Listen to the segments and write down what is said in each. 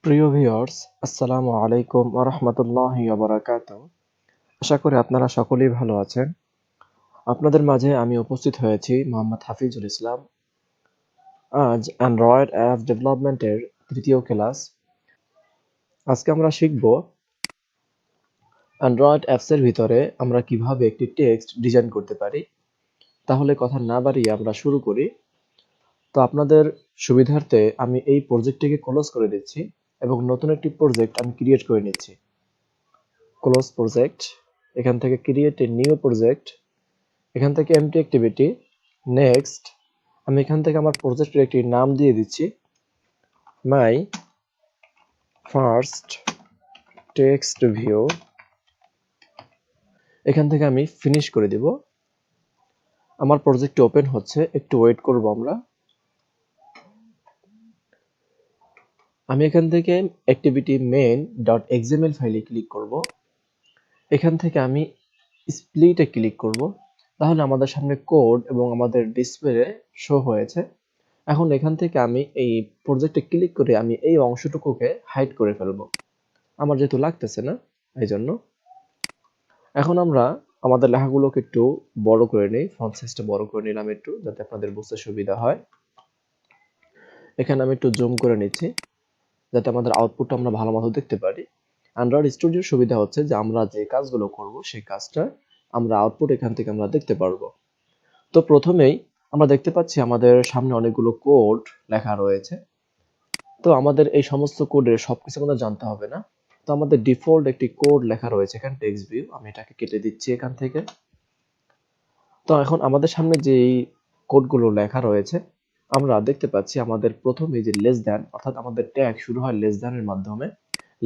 প্রিয় ভিউয়ার্স, আসসালামু আলাইকুম ওয়া রাহমাতুল্লাহি ওয়া বারাকাতুহু। আশা করি আপনারা সকলেই ভালো আছেন। আপনাদের মাঝে আমি উপস্থিত হয়েছি মোহাম্মদ হাফিজুল ইসলাম। আজ অ্যান্ড্রয়েড অ্যাপ ডেভেলপমেন্টের তৃতীয় ক্লাস। আজকে আমরা শিখব অ্যান্ড্রয়েড অ্যাপসের ভিতরে আমরা কিভাবে একটি টেক্সট ডিজাইন করতে পারি। তাহলে কথা না বাড়িয়ে আমরা শুরু করি। তো আপনাদের সুবিধার্থে আমি এই প্রজেক্টটিকে ক্লোজ করে দিচ্ছি এবং নতুন একটি প্রজেক্ট আমি ক্রিয়েট করে নিচ্ছি। ক্লোজ প্রজেক্ট, এখান থেকে ক্রিয়েট এ নিউ প্রজেক্ট, এখান থেকে এমটি অ্যাক্টিভিটি, নেক্সট। আমি এখান থেকে আমার প্রজেক্টের একটি নাম দিয়ে দিচ্ছি, মাই ফার্স্ট টেক্সট ভিউ। এখান থেকে আমি ফিনিশ করে দিব। আমার প্রজেক্টটি ওপেন হচ্ছে, একটু ওয়েট করব আমরা। আমি এখান থেকে অ্যাক্টিভিটি মেইন ডট এক্সএমএল ফাইলে ক্লিক করব। এখান থেকে আমি স্প্লিটে ক্লিক করব, তাহলে আমাদের সামনে কোড এবং আমাদের ডিসপ্লে শো হয়েছে। এখন এখান থেকে আমি এই প্রজেক্টে ক্লিক করে আমি এই অংশটুকুকে হাইড করে ফেলবো, আমার যেহেতু লাগতেছে না এই জন্য। এখন আমরা আমাদের লেখাগুলোকে একটু বড় করে নিই, ফন্ট সাইজটা বড় করে নিলাম একটু, যাতে আপনাদের বুঝতে সুবিধা হয়। এখানে আমি একটু জুম করে নিচ্ছি, যাতে আমাদের আউটপুটটা আমরা ভালো মতো দেখতে পারি। অ্যান্ড্রয়েড স্টুডিওর সুবিধা হচ্ছে যে আমরা যে কাজগুলো করব সেই কাজটা আমরা আউটপুট এখান থেকে আমরা দেখতে পারবো। তো প্রথমেই আমরা দেখতে পাচ্ছি আমাদের সামনে অনেকগুলো কোড লেখা রয়েছে। তো আমাদের এই সমস্ত কোডের সবকিছু আমাদের জানতে হবে না। তো আমাদের ডিফল্ট একটি কোড লেখা রয়েছে এখানে, টেক্সট ভিউ। আমি এটাকে কেটে দিচ্ছি এখান থেকে। তো এখন আমাদের সামনে যে কোডগুলো লেখা রয়েছে, আমরা দেখতে পাচ্ছি আমাদের প্রথমে যে লেস দ্যান, অর্থাৎ আমাদের ট্যাগ শুরু হয় লেস দ্যানের মাধ্যমে।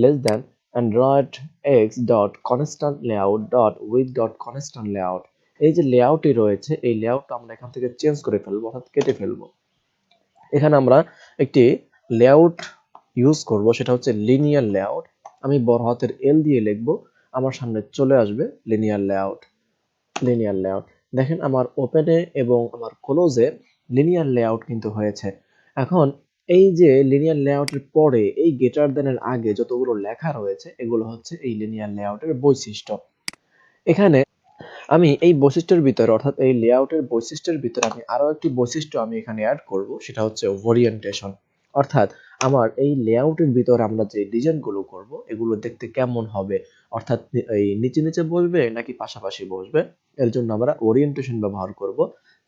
Less than Android x dot constant layout dot with dot constant layout. এই যে লেআউটটি রয়েছে, এই লেআউটটা আমরা এখান থেকে চেঞ্জ করে ফেলবো, অর্থাৎ কেটে ফেলবো। এখানে আমরা একটি লেআউট ইউজ করব, সেটা হচ্ছে লিনিয়ার লেআউট। আমি বড় হাতের এল দিয়ে লিখব, আমার সামনে চলে আসবে লিনিয়ার লেআউট। লিনিয়ার লেআউট দেখেন, আমার ওপেনে এবং আমার ক্লোজে লিনিয়ার লেআউট কিন্তু হয়েছে। এখন এই যে লিনিয়ার লেআউটের পরে এই গ্রেটার দ্যানের আগে যতগুলো লেখা রয়েছে, এগুলো হচ্ছে এই লিনিয়ার লেআউটের বৈশিষ্ট্য। এখানে আমি এই বৈশিষ্ট্যের ভিতরে, অর্থাৎ এই লেআউটের বৈশিষ্ট্যের ভিতরে আমি আরো একটি বৈশিষ্ট্য আমি এখানে অ্যাড করব, সেটা হচ্ছে ওরিয়েন্টেশন। অর্থাৎ আমার এই লেআউটের ভিতরে আমরা যে ডিজাইনগুলো করব, এগুলো দেখতে কেমন হবে, অর্থাৎ এই নিচে নিচে বসবে নাকি পাশাপাশি বসবে, এর জন্য আমরা ওরিয়েন্টেশন ব্যবহার করব।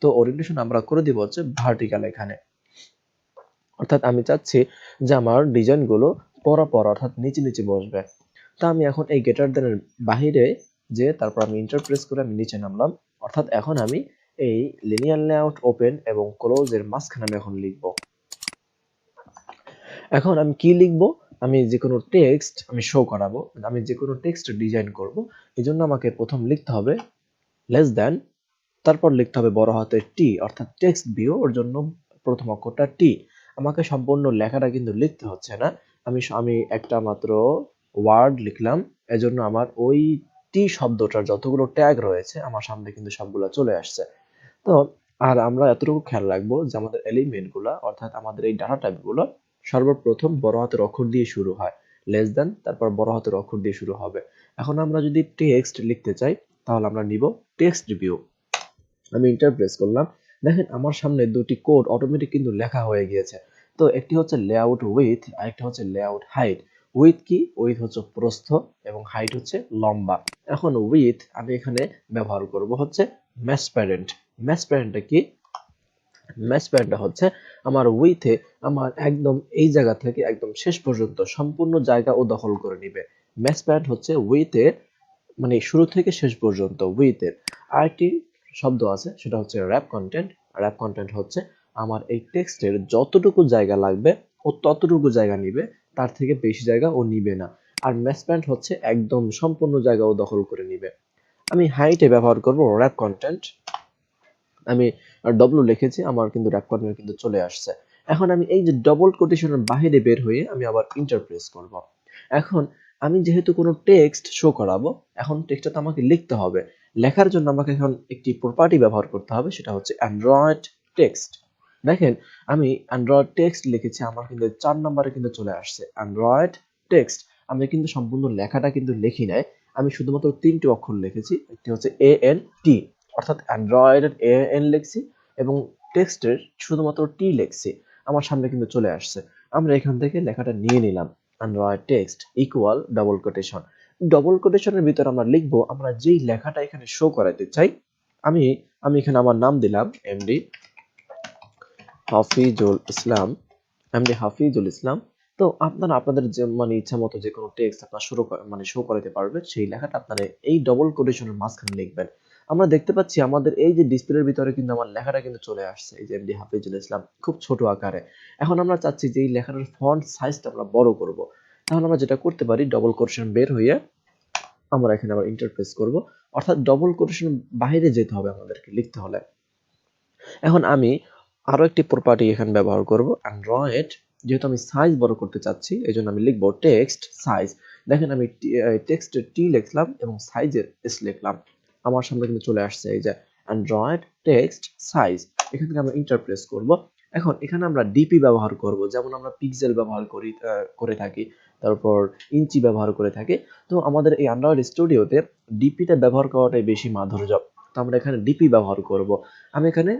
তো ওরিয়েন্টেশন আমরা করে দিব হচ্ছে ভার্টিক্যাল এখানে। অর্থাৎ আমি চাচ্ছি যে আমার ডিজাইনগুলো পরপর, অর্থাৎ নিচে নিচে বসবে। তা আমি এখন এই গ্রেটার দ্যানের বাহিরে যে তারপর আমি এন্টার প্রেস করে আমি নিচে নামলাম। অর্থাৎ এখন আমি এই লিনিয়ার লেআউট ওপেন এবং ক্লোজ এর মাঝখানে আমি এখন লিখব। এখন আমি কি লিখব? আমি যে কোনো টেক্সট আমি শো করাবো, আমি যে কোনো টেক্সট ডিজাইন করব। এজন্য আমাকে প্রথম লিখতে হবে লেস দ্যান, তারপর লিখতে হবে বড় হাতের টি, অর্থাৎ টেক্সট ভিউ। ওর জন্য প্রথম অক্ষরটা টি। আমাকে সম্পূর্ণ লেখাটা কিন্তু লিখতে হচ্ছে না, আমি একটা মাত্র ওয়ার্ড লিখলাম। এজন্য আমার ওই টি শব্দটার যতগুলো ট্যাগ রয়েছে আমার সামনে কিন্তু সবগুলো চলে আসছে। তো আর আমরা এতটুকু খেয়াল রাখবো যে আমাদের এলিমেন্ট গুলা, অর্থাৎ আমাদের এই ডাটা টাইপ গুলো সর্বপ্রথম বড় হাতের অক্ষর দিয়ে শুরু হয়, লেস দেন তারপর বড় হাতের অক্ষর দিয়ে শুরু হবে। এখন আমরা যদি টেক্সট লিখতে চাই, তাহলে আমরা নিব টেক্সট ভিউ। আমি এন্টার প্রেস করলাম। দেখেন আমার সামনে দুটি কোড অটোমেটিক কিন্তু লেখা হয়ে গিয়েছে। তো একটি হচ্ছে লেআউট উইথ, আরেকটা হচ্ছে লেআউট হাইট। উইথ কি? উইথ হচ্ছে প্রস্থ এবং হাইট হচ্ছে লম্বা। এখন উইথ আমি এখানে ব্যবহার করব হচ্ছে ম্যাচ প্যারেন্ট। ম্যাচ প্যারেন্টটা কি? ম্যাচ প্যারেন্টটা হচ্ছে আমার উইথে আমার একদম এই জায়গা থেকে একদম শেষ পর্যন্ত সম্পূর্ণ জায়গা ও দখল করে নিবে। ম্যাচ প্যারেন্ট হচ্ছে উইথের, মানে শুরু থেকে শেষ পর্যন্ত উইথের। আরেকটি শব্দ আছে, সেটা হচ্ছে র্যাপ কন্টেন্ট। র্যাপ কন্টেন্ট হচ্ছে আমার এই টেক্সটের যতটুকু জায়গা লাগবে ও ততটুকু জায়গা নিবে, তার থেকে বেশি জায়গা ও নিবে না। আর ম্যাচ প্যারেন্ট হচ্ছে একদম সম্পূর্ণ জায়গা ও দখল করে নিবে। আমি হাইটে ব্যবহার করব র্যাপ কন্টেন্ট। আমি ডব্লু লিখেছি, আমার কিন্তু র্যাপ কন্টেন্ট কিন্তু চলে আসছে। এখন আমি এই যে ডবল কোটেশনের বাইরে বের হয়ে আমি আবার ইন্টার প্রেস করব। এখন আমি যেহেতু কোনো টেক্সট শো করাবো, এখন টেক্সটটা তো আমাকে লিখতে হবে। লেখার জন্য আমাকে এখন একটি প্রপার্টি ব্যবহার করতে হবে, সেটা হচ্ছে অ্যান্ড্রয়েড টেক্সট। দেখেন আমি অ্যান্ড্রয়েড টেক্সট লিখেছি, আমার কিন্তু 4 নম্বরে কিন্তু চলে আসছে অ্যান্ড্রয়েড টেক্সট। আমি কিন্তু সম্পূর্ণ লেখাটা কিন্তু লিখি নাই, আমি শুধুমাত্র 3টি অক্ষর লিখেছি। একটি হচ্ছে ANT, অর্থাৎ অ্যান্ড্রয়েডের AN লিখছি এবং টেক্সটের শুধুমাত্র টি লিখছি। আমার সামনে কিন্তু চলে আসছে। আমরা এখান থেকে লেখাটা নিয়ে নিলাম, Android text equal double quotation. Double কোটেশনের ভিতর আমরা লিখবো আমরা যেই লেখাটা এখানে শো করাতে চাই। আমি আমি এখানে আমার নাম দিলাম এমডি হাফিজুল ইসলাম, হাফিজুল ইসলাম। তো আপনারা আপনাদের যে ইচ্ছা মতো যে কোনো টেক্সট আপনারা শো করাতে পারবেন, সেই লেখাটা আপনারা এই ডবল কোটেশনের মাঝখানে লিখবেন। আমরা দেখতে পাচ্ছি আমাদের এই যে ডিসপ্লের ভিতরে কিন্তু আমার লেখাটা কিন্তু চলে আসছে, এই যে এমডি হাফিজুল ইসলাম, খুব ছোট আকারে। এখন আমরা চাচ্ছি যে এই লেখাটার ফন্ট সাইজটা আমরা বড় করব। তাহলে আমরা যেটা করতে পারি, ডবল কোটেশন বের হয়ে আমরা এখানে আবার ইন্টারপ্রেস করব, অর্থাৎ ডবল কোটেশন বাইরে যেতে হবে আমাদেরকে লিখতে হলে। এখন আমি আরো একটি প্রপার্টি এখানে ব্যবহার করব, অ্যান্ড্রয়েড, যেহেতু আমি সাইজ বড় করতে চাচ্ছি এই জন্য আমি লিখবো টেক্সট সাইজ। দেখেন আমি টেক্সটের টি লিখলাম এবং সাইজের এস লিখলাম, আমার সামনে কিন্তু চলে আসছে এই যে অ্যান্ড্রয়েড টেক্সট সাইজ। এখান থেকে আমরা ইন্টারপ্রেস করব। এখন এখানে আমরা ডিপি ব্যবহার করব, যেমন আমরা পিক্সেল ব্যবহার করে থাকি, তারপর ইঞ্চি ব্যবহার করে থাকি। তো আমাদের এই অ্যান্ড্রয়েড স্টুডিওতে ডিপিটা ব্যবহার করাটাই বেশি মাধুর্য, তো আমরা এখানে ডিপি ব্যবহার করব। আমি এখানে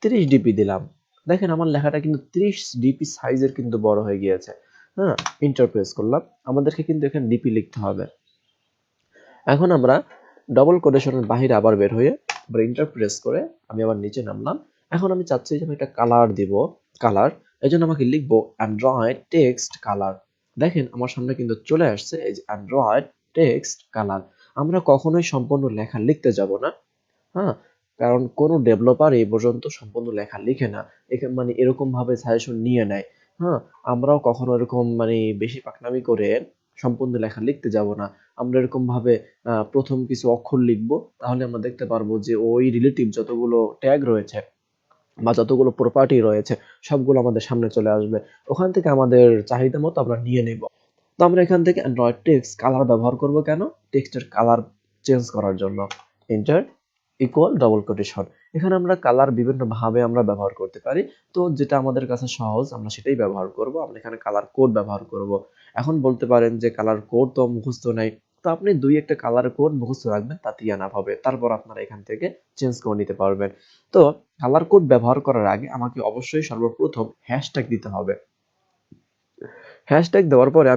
30 ডিপি দিলাম। দেখেন আমার লেখাটা কিন্তু 30 ডিপি সাইজের কিন্তু বড় হয়ে গিয়েছে। হ্যাঁ, ইন্টারপ্রেস করলাম, আমাদেরকে কিন্তু এখানে ডিপি লিখতে হবে। এখন আমরা ডবল কোটেশনের বাইরে আবার বের হয়ে আবার ইন্টারপ্রেস করে আমি আবার নিচে নামলাম। এখন আমি চাচ্ছি যে আমি একটা কালার দিব, কালার, এই জন্য আমাকে লিখবো অ্যান্ড্রয়েড টেক্সট কালার। দেখেন আমার সামনে কিন্তু চলে আসছে এই যে অ্যান্ড্রয়েড টেক্সট কালার। আমরা কখনোই সম্পূর্ণ লেখা লিখতে যাব না, হ্যাঁ, কারণ কোনো ডেভেলপার এই পর্যন্ত সম্পূর্ণ লেখা লিখে না, এরকম ভাবে সাজেশন নিয়ে নেয়। হ্যাঁ, আমরাও কখনো এরকম বেশি পাকনামি করে সম্পূর্ণ লেখা লিখতে যাব না। আমরা এরকম ভাবে প্রথম কিছু অক্ষর লিখব, তাহলে আমরা দেখতে পারবো যে ওই রিলেটিভ যতগুলো ট্যাগ রয়েছে বা যতগুলো প্রপার্টি রয়েছে সবগুলো আমাদের সামনে চলে আসবে, ওখান থেকে আমাদের চাহিদা মতো আমরা নিয়ে নেব। তো আমরা এখান থেকে অ্যান্ড্রয়েড টেক্সট কালার ব্যবহার করব কেন, টেক্সটের কালার চেঞ্জ করার জন্য। Enter equal double quotation. এখানে আমরা কালার বিভিন্ন ভাবে আমরা ব্যবহার করতে পারি, তো যেটা আমাদের কাছে সহজ আমরা সেটাই ব্যবহার করব। আমরা এখানে কালার কোড ব্যবহার করব। এখন বলতে পারেন যে কালার কোড তো মুখস্থ নাই, তো আপনি দুই একটা কালার কোড মুখস্থ রাখবেন, তাতেই আনা হবে, তারপর আপনারা এখান থেকে চেঞ্জ করে নিতে পারবেন। তো কালার কোড ব্যবহার করার আগে আমাকে অবশ্যই সর্বপ্রথম হ্যাশট্যাগ দিতে হবে। হ্যাশট্যাগ দেওয়ার পরে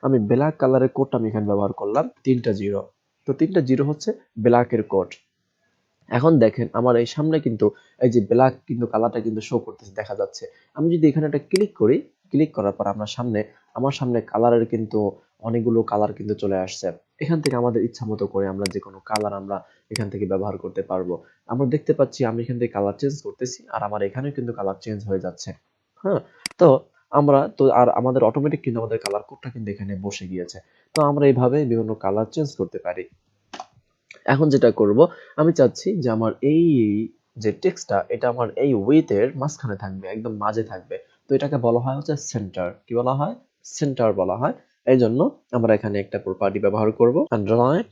আমি ব্ল্যাক কালারের কোডটা আমি এখানে ব্যবহার করলাম 3টা জিরো। তো 3টা জিরো হচ্ছে ব্ল্যাকের কোড। এখন দেখেন আমার এই সামনে কিন্তু এই যে ব্ল্যাক কিন্তু কালারটা কিন্তু শো করতেছে, দেখা যাচ্ছে। আমি যদি এখানে একটা ক্লিক করি, ক্লিক করার পর আমার সামনে কালারের কিন্তু অনেকগুলো কালার কিন্তু চলে আসছে। এখান থেকে আমাদের ইচ্ছা মতো করে আমরা যে কোনো কালার আমরা এখান থেকে ব্যবহার করতে পারবো। আমরা দেখতে পাচ্ছি আমি এখান থেকে কালার চেঞ্জ করতেছি আর আমার এখানেও কিন্তু কালার চেঞ্জ হয়ে যাচ্ছে। হ্যাঁ, তো আর আমাদের অটোমেটিক কিন্তু আমাদের কালার কোডটা কিন্তু এখানে বসে গিয়েছে। তো আমরা এইভাবে বিভিন্ন কালার চেঞ্জ করতে পারি। এখন যেটা করব, আমি চাচ্ছি যে আমার এই যে টেক্সটটা এটা আমার এই উইথের মাঝখানে থাকবে, একদম মাঝে থাকবে। তো এটাকে বলা হয় হচ্ছে সেন্টার। কি বলা হয়? সেন্টার বলা হয়। এই জন্য আমরা এখানে একটা প্রপার্টি ব্যবহার করব, অ্যান্ড্রয়েড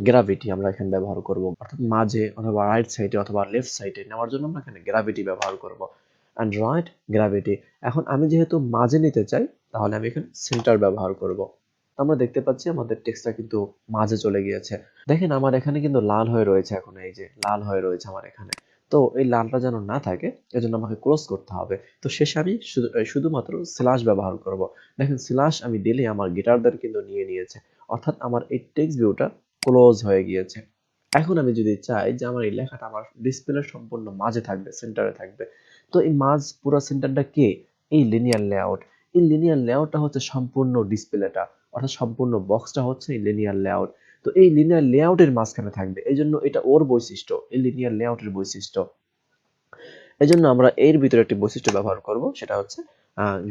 গ্র্যাভিটি আমরা এখানে ব্যবহার করব, অর্থাৎ মাঝে অথবা রাইট সাইডে অথবা লেফট সাইডে নেওয়ার জন্য আমরা এখানে গ্র্যাভিটি ব্যবহার করব, অ্যান্ড্রয়েড গ্র্যাভিটি। এখন আমি যেহেতু মাঝে নিতে চাই, তাহলে আমি এখানে সেন্টার ব্যবহার করব। আমরা দেখতে পাচ্ছি আমাদের টেক্সটটা কিন্তু মাঝে চলে গিয়েছে। দেখেন আমার এখানে কিন্তু লাল হয়ে রয়েছে, এখন এই যে লাল হয়ে রয়েছে আমার এখানে। তো এই লালটা যেন না থাকে এজন্য আমাকে ক্লোজ করতে হবে। তো শেষে আমি শুধুমাত্র স্ল্যাশ ব্যবহার করব। দেখেন স্ল্যাশ আমি দিলে আমার গিটারদের কিন্তু নিয়ে নিয়েছে, অর্থাৎ আমার এই টেক্সট ভিউটা ক্লোজ হয়ে গিয়েছে। এখন আমি যদি চাই যে আমার এই লেখাটা আমার ডিসপ্লের সম্পূর্ণ মাঝে থাকবে, সেন্টারে থাকবে, তো এই পুরো সেন্টারটা কে? এই লিনিয়ার লেআউট। এই লিনিয়ার লেআউটটা হচ্ছে সম্পূর্ণ ডিসপ্লেটা, অর্থাৎ সম্পূর্ণ বক্সটা হচ্ছে এই লিনিয়ার লেআউট। তো এই লিনিয়ার লেআউটের মাঝখানে থাকবে, এই জন্য এটা ওর বৈশিষ্ট্য, এই লিনিয়ার লেআউটের বৈশিষ্ট্য। এই জন্য আমরা এর ভিতরে একটি বৈশিষ্ট্য ব্যবহার করব, সেটা হচ্ছে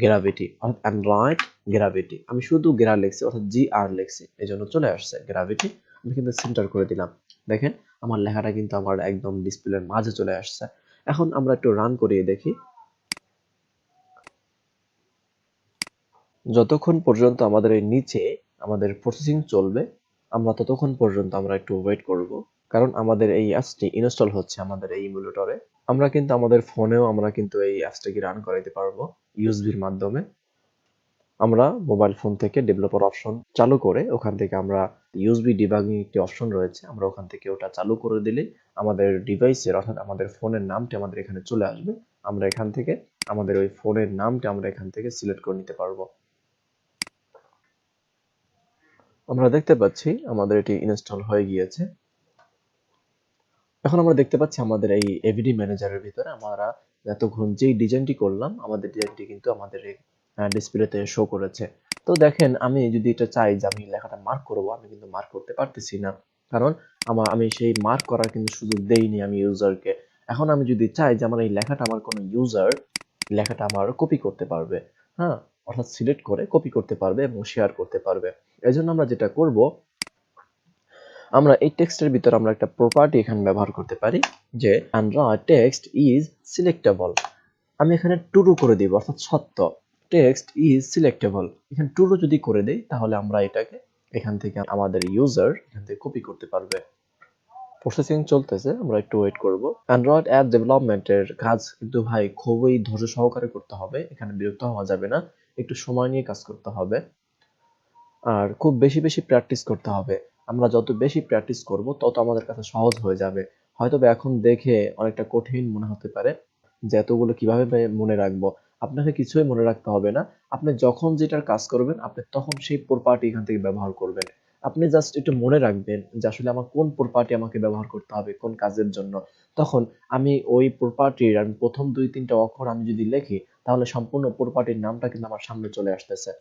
গ্র্যাভিটি, অর্থাৎ অ্যান্ড্রয়েড গ্র্যাভিটি। আমি শুধু গ্রা লিখছি, অর্থাৎ GR লিখছি, এই জন্য চলে আসছে গ্র্যাভিটি। আমি কিন্তু সেন্টার করে দিলাম। দেখেন আমার লেখাটা কিন্তু আমার একদম ডিসপ্লের মাঝে চলে আসছে। এখন আমরা একটু রান করিয়ে দেখি। যতক্ষণ পর্যন্ত আমাদের এই নিচে আমাদের প্রসেসিং চলবে, আমরা ততক্ষণ পর্যন্ত আমরা একটু ওয়েট করব, কারণ আমাদের এই অ্যাপসটি ইনস্টল হচ্ছে আমাদের এই ইমুলেটরে। আমরা কিন্তু আমাদের ফোনেও আমরা কিন্তু এই অ্যাপসটাকে রান করাইতে পারবো ইউএসবির মাধ্যমে। আমরা মোবাইল ফোন থেকে ডেভেলপার অপশন চালু করে ওখান থেকে আমরা ইউএসবি ডিবাগিং একটি অপশন রয়েছে, আমরা ওখান থেকে ওটা চালু করে দিলে আমাদের ডিভাইসের অর্থাৎ আমাদের ফোনের নামটি আমাদের এখানে চলে আসবে। আমরা এখান থেকে আমাদের ওই ফোনের নামটি আমরা এখান থেকে সিলেক্ট করে নিতে পারবো। আমরা দেখতে পাচ্ছি আমাদের এটি ইনস্টল হয়ে গিয়েছে। এখন আমরা দেখতে পাচ্ছি আমাদের এই এভিডি ম্যানেজারের ভিতরে আমরা এতক্ষণ যেই ডিজাইনটি করলাম আমাদের ডিজাইনটি কিন্তু আমাদের ডিসপ্লেতে শো করেছে। তো দেখেন আমি যদি এটা চাই যে আমি লেখাটা মার্ক করব, আমি কিন্তু মার্ক করতে পারতেছি না, কারণ আমি সেই মার্ক করার কিন্তু সুযোগ দেইনি আমি ইউজারকে। এখন আমি যদি চাই যে আমার এই লেখাটা আমার কোনো ইউজার লেখাটা আমার কপি করতে পারবে, হ্যাঁ, অর্থাৎ সিলেক্ট করে কপি করতে পারবে এবং শেয়ার করতে পারবে। এজন্য আমরা যেটা করব, আমরা এই টেক্সটের ভিতর আমরা একটা প্রপার্টি এখানে ব্যবহার করতে পারি যে অ্যান্ড্রয়েড টেক্সট ইজ সিলেক্টেবল। আমি এখানে ট্রু করে দিব, অর্থাৎ সত্য, টেক্সট ইজ সিলেক্টেবল। এখানে ট্রু যদি করে দেই তাহলে আমরা এটাকে এখান থেকে আমাদের ইউজার এখান থেকে কপি করতে পারবে। প্রসেসিং চলতেছে, আমরা একটু ওয়েট করব। অ্যান্ড্রয়েড অ্যাপ ডেভেলপমেন্টের কাজ কিন্তু ভাই খুবই ধৈর্য সহকারে করতে হবে, এখানে বিরক্ত হওয়া যাবে না, একটু সময় নিয়ে কাজ করতে হবে আর খুব বেশি বেশি প্র্যাকটিস করতে হবে। আমরা যত বেশি প্র্যাকটিস করব তত আমাদের কাছে সহজ হয়ে যাবে। হয়তো এখন দেখে অনেকটা কঠিন মনে হতে পারে যে এতগুলো কিভাবে মনে রাখবো। আপনাকে কিছুই মনে রাখতে হবে না, আপনি যখন যেটার কাজ করবেন আপনি তখন সেই প্রপার্টি এখান থেকে ব্যবহার করবেন। আপনি জাস্ট একটু মনে রাখবেন যে আসলে আমার কোন প্রপার্টি আমাকে ব্যবহার করতে হবে কোন কাজের জন্য। তখন আমি ওই প্রপার্টির আমি প্রথম 2-3টা অক্ষর আমি যদি লিখি তাহলে সম্পূর্ণ প্রপার্টির নামটা কিন্তু আমার সামনে চলে আসতেছে।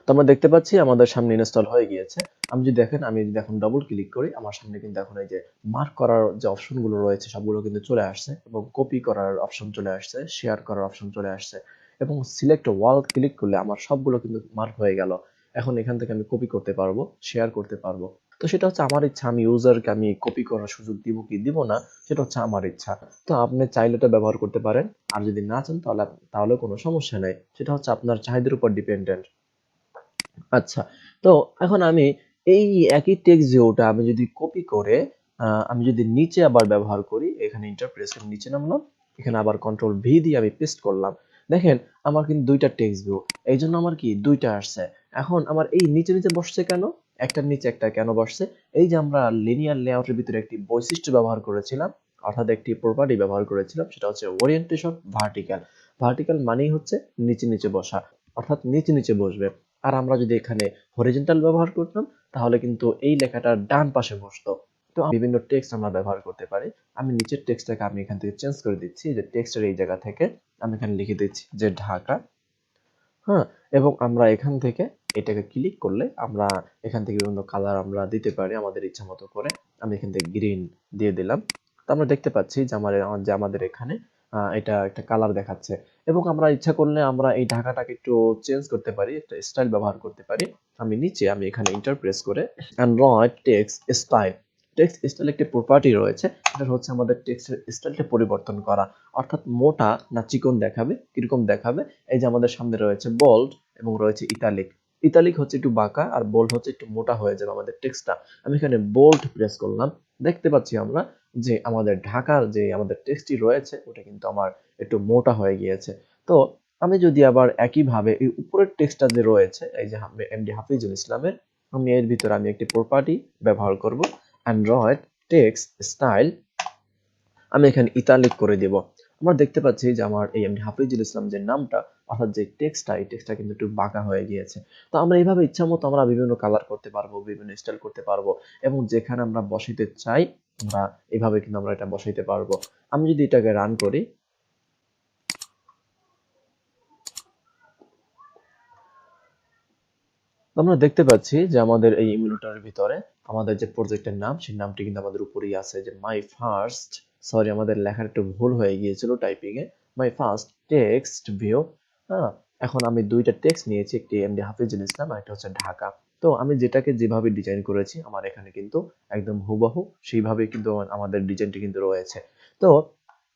তো আমরা দেখতে পাচ্ছি আমাদের সামনে ইনস্টল হয়ে গিয়েছে। আমি যদি দেখেন, আমি যদি এখন ডবল ক্লিক করি আমার সামনে কিন্তু এখন এই যে মার্ক করার যে অপশনগুলো রয়েছে সবগুলো কিন্তু চলে আসছে এবং কপি করার অপশন চলে আসছে, শেয়ার করার অপশন চলে আসছে এবং সিলেক্ট ওয়াল ক্লিক করলে আমার সবগুলো কিন্তু মার্ক হয়ে গেল। এখন এখান থেকে আমি কপি করতে পারবো, শেয়ার করতে পারবো। তো সেটা হচ্ছে আমার ইচ্ছা, আমি ইউজারকে আমি কপি করার সুযোগ দিব কি দিব না সেটা হচ্ছে আমার ইচ্ছা। তো আপনি চাইলে এটা ব্যবহার করতে পারেন, আর যদি না চান তাহলে কোনো সমস্যা নেই, সেটা হচ্ছে আপনার চাহিদার উপর ডিপেন্ডেন্ট। আচ্ছা, তো এখন আমি এই একই টেক্সট ভিউটা আমি যদি কপি করে আমি যদি নিচে আবার ব্যবহার করি, এখানে ইন্টারপ্রেসের নিচে নামলাম, এখানে আবার কন্ট্রোল ভি দিয়ে আমি পেস্ট করলাম। দেখেন আমার কিন্তু দুইটা টেক্সট ভিউ, এই জন্য আমার কি দুইটা আসছে। এখন আমার এই নিচে নিচে বসছে কেন, একটার নিচে একটা কেন বসছে? এই যে আমরা লিনিয়ার লেআউটের ভিতরে একটি বৈশিষ্ট্য ব্যবহার করেছিলাম, অর্থাৎ একটি প্রপার্টি ব্যবহার করেছিলাম, সেটা হচ্ছে ওরিয়েন্টেশন ভার্টিক্যাল। ভার্টিক্যাল মানেই হচ্ছে নিচে নিচে বসা, অর্থাৎ নিচে নিচে বসবে। আর আমরা যদি এখানে হরিজন্টাল ব্যবহার করতাম তাহলে কিন্তু এই লেখাটা ডান পাশে বসতো। তো বিভিন্ন টেক্সট আমরা ব্যবহার করতে পারি। আমি নিচের টেক্সটটাকে আমি এখান থেকে চেঞ্জ করে দিচ্ছি, যে টেক্সটের এই জায়গা থেকে আমি এখানে লিখে দিচ্ছি যে ঢাকা, হ্যাঁ, এবং আমরা এখান থেকে এটাকে ক্লিক করলে আমরা এখান থেকে বিভিন্ন কালার আমরা দিতে পারি আমাদের ইচ্ছা মতো করে। আমি এখান থেকে গ্রিন দিয়ে দিলাম। তো আমরা দেখতে পাচ্ছি যে আমাদের এখানে এটা একটা কালার দেখাচ্ছে এবং আমরা ইচ্ছা করলে আমরা এই ঢাকাটাকে একটু চেঞ্জ করতে পারি, একটা স্টাইল ব্যবহার করতে পারি। আমি এখানে ইন্টার প্রেস করে Android text style, text style একটি প্রপার্টি রয়েছে, এটা হচ্ছে আমাদের টেক্সটের স্টাইলটা পরিবর্তন করা, অর্থাৎ মোটা না চিকন দেখাবে, কিরকম দেখাবে। এই যে আমাদের সামনে রয়েছে বোল্ড এবং রয়েছে ইতালিক। ইতালিক হচ্ছে একটু বাঁকা আর বোল্ড হচ্ছে একটু মোটা হয়ে যাবে আমাদের টেক্সটটা। আমি এখানে বোল্ড প্রেস করলাম, দেখতে পাচ্ছি আমরা যে আমাদের ঢাকার যে আমাদের টেক্সটটি রয়েছে ওটা কিন্তু আমার একটু মোটা হয়ে গিয়েছে। তো আমি যদি আবার একইভাবে এই উপরের টেক্সটটা যে রয়েছে এই যে এমডি হাফিজুল ইসলামের, আমি এর ভিতরে আমি একটি প্রপার্টি ব্যবহার করব অ্যান্ড্রয়েড টেক্সট স্টাইল, আমি এখানে ইতালিক করে দেব। আমরা দেখতে পাচ্ছি যে আমার এই এমডি হাফিজুল ইসলাম যে নামটা অর্থাৎ যে টেক্সটটা, এই টেক্সটটা কিন্তু একটু বাঁকা হয়ে গিয়েছে। তো আমরা এইভাবে ইচ্ছা মতো আমরা বিভিন্ন কালার করতে পারবো, বিভিন্ন স্টাইল করতে পারবো এবং যেখানে আমরা বসাইতে চাই আমরা এইভাবে কিন্তু আমরা এটা বসাইতে পারবো। আমি যদি এটাকে রান করি, আমরা দেখতে পাচ্ছি যে আমাদের এই ইমুলেটরের ভিতরে আমাদের যে প্রজেক্টের নাম সেই নামটি কিন্তু আমাদের উপরেই আছে, যে মাই ফার্স্ট, সরি আমাদের লেখার একটু ভুল হয়ে গিয়েছিল typing A, my first text view. হ্যাঁ, এখন আমি দুইটা টেক্সট নিয়েছি, একটি এমডি হাফিজুল ইসলাম আর একটা হচ্ছে ঢাকা। তো আমি যেটাকে যেভাবে ডিজাইন করেছি আমার এখানে কিন্তু একদম হুবহু সেইভাবে কিন্তু আমাদের ডিজাইনটি কিন্তু রয়েছে। তো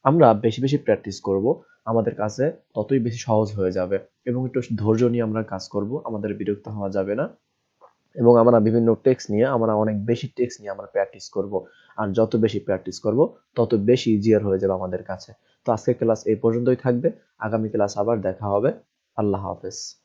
আমরা বেশি বেশি প্র্যাকটিস করব, আমাদের কাছে ততই বেশি সহজ হয়ে যাবে এবং একটু ধৈর্য নিয়ে আমরা কাজ করব, আমাদের বিরক্ত হওয়া যাবে না। এবং আমরা বিভিন্ন টেক্সট নিয়ে আমরা অনেক বেশি টেক্সট নিয়ে আমরা প্র্যাকটিস করব। আর যত বেশি প্র্যাকটিস করব তত বেশি ইজিয়ার হয়ে যাবে আমাদের কাছে। তো আজকের ক্লাস এই পর্যন্তই থাকবে। আগামী ক্লাস আবার দেখা হবে। আল্লাহ হাফেজ।